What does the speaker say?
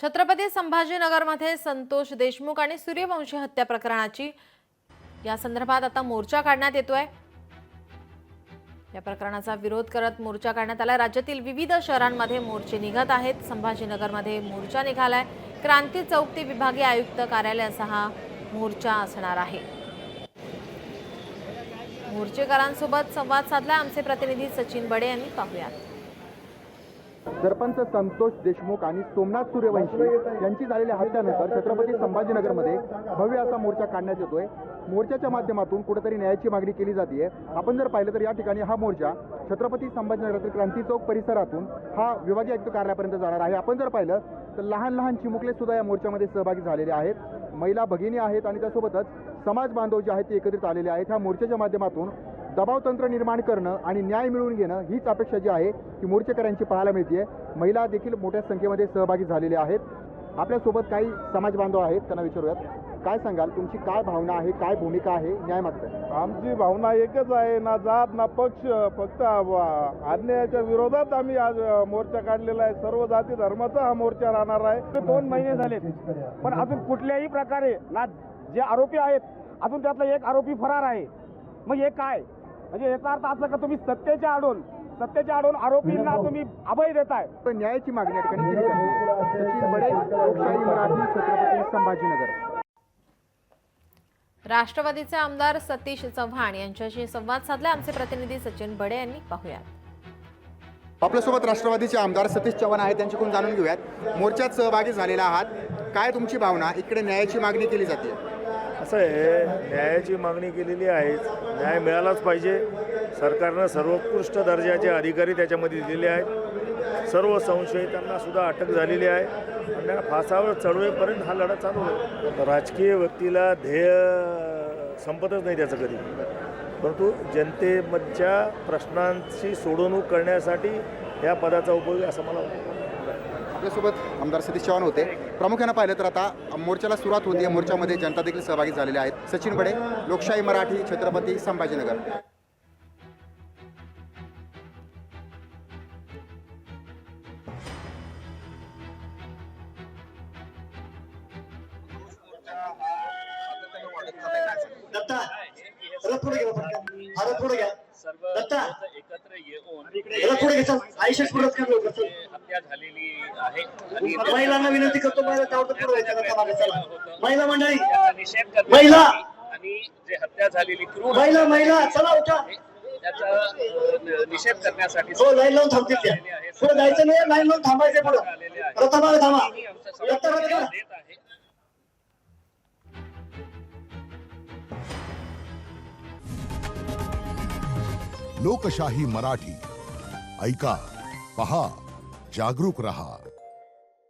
छत्रपती संभाजीनगरमध्ये संतोष देशमुख आणि सूर्यवंशी हत्या प्रकरणाची या संदर्भात आता मोर्चा काढण्यात येतोय। या प्रकरणाचा विरोध करत मोर्चा काढण्यात आला। राज्यातील विविध शहरांमध्ये मोर्चे निघत आहेत। संभाजीनगरमध्ये मोर्चा निघालाय। क्रांती चौक ते विभागीय आयुक्त कार्यालयाचा हा मोर्चा असणार आहे। मोर्चेकरांसोबत संवाद साधला आमचे प्रतिनिधी सचिन बडे यांनी। पाहूयात। सरपंच संतोष देशमुख आणि सोमनाथ सूर्यवंशी यांची झालेल्या हत्यानंतर छत्रपती संभाजीनगरमध्ये भव्य असा मोर्चा काढण्यात येतोय। मोर्चाच्या माध्यमातून कुठेतरी न्यायाची मागणी केली जाते। आपण जर पाहिलं तर या ठिकाणी हा मोर्चा छत्रपती संभाजीनगरातील क्रांती चौक परिसरातून हा विभागीय आयुक्त कार्यालयापर्यंत जाणार आहे। आपण जर पाहिलं तर लहान लहान चिमुकले सुद्धा या मोर्चामध्ये सहभागी झालेले आहेत। महिला भगिनी आहेत आणि त्यासोबतच समाज बांधव जे आहेत ते एकत्रित आलेले आहेत। ह्या मोर्चाच्या माध्यमातून दबाव तंत्र निर्माण करणं आणि न्याय मिळवून घेणं हीच अपेक्षा जी आहे ती मोर्चेकऱ्यांची पाहायला मिळते। महिला देखील मोठ्या संख्येमध्ये सहभागी झालेले आहेत। आपल्यासोबत काही समाज बांधव आहेत, त्यांना विचारूयात। काय सांगाल, तुमची काय भावना आहे, काय भूमिका आहे, न्याय मागताय? आमची भावना एकच आहे, ना जात ना पक्ष, फक्त अन्यायाच्या विरोधात आम्ही आज मोर्चा काढलेला आहे। सर्व जाती धर्माचा हा मोर्चा राहणार आहे। 2 महिने झालेत, पण अजून कुठल्याही प्रकारे ना जे आरोपी आहेत अजून त्यातला एक आरोपी फरार आहे। मग हे काय म्हणजे याचा अर्थ असा का तुम्ही सत्तेच्या आडून आरोपींना तुम्ही अभय देताय? न्यायाची मागणी या ठिकाणी केली जाते। सचिन बडे, लोकशाही मराठी, छत्रपती संभाजीनगर। राष्ट्रवादीचे आमदार सतीश चव्हाण यांच्याशी संवाद साधला आमचे प्रतिनिधी सचिन बडे यांनी। पाहूयात। आपल्यासोबत राष्ट्रवादीचे आमदार सतीश चव्हाण आहेत, त्यांच्याकडून जाणून घेऊयात। मोर्चात सहभागी झालेला आहात, काय तुमची भावना? इकडे न्यायाची मागणी केली जाते। असं आहे, न्यायाची मागणी केलेली आहे, न्याय मिळालाच पाहिजे। सरकारनं सर्वोत्कृष्ट दर्जाचे अधिकारी त्याच्यामध्ये दिलेले आहेत। सर्व संशयितांना सुद्धा अटक झालेली आहे आणि त्यांना फासावर चढवेपर्यंत हा लढा चालू आहे। राजकीय व्यक्तीला ध्येय संपतच नाही त्याचं कधी, परंतु जनतेमधच्या प्रश्नांची सोडवणूक करण्यासाठी या पदाचा उपयोग असं मला वाटतं। आपल्यासोबत आमदार सतीश चव्हाण होते। प्रामुख्यानं पाहिलं तर आता मोर्चाला सुरुवात होती। मोर्चामध्ये जनता देखील सहभागी झालेल्या आहेत। सचिन बडे, लोकशाही मराठी, छत्रपती संभाजीनगर। दत्ता रथ पुढे घ्या, रथ पुढे घ्या। दत्ता एकत्र येऊन रथ पुढे घ्या, आयुष्यात पुढे हत्या झालेली आहे आणि महिलांना विनंती करतो, महिला त्यावर पुढे व्हायचं, रथा मागे चला। महिला मंडळी, त्याचा निषेध करण्यासाठी महिला आणि जे हत्या झालेली क्रूर महिला चला उठा। त्याचा निषेध करण्यासाठी हो, लाईन लावून थांबतील त्या। पुढे जायचं नाही, लाईन लावून थांबायचं पुढे। रथा मागे थांबा। दत्ता मागे थांबा। देत आहे। लोकशाही मराठी ऐका, पहा, जागरूक रहा।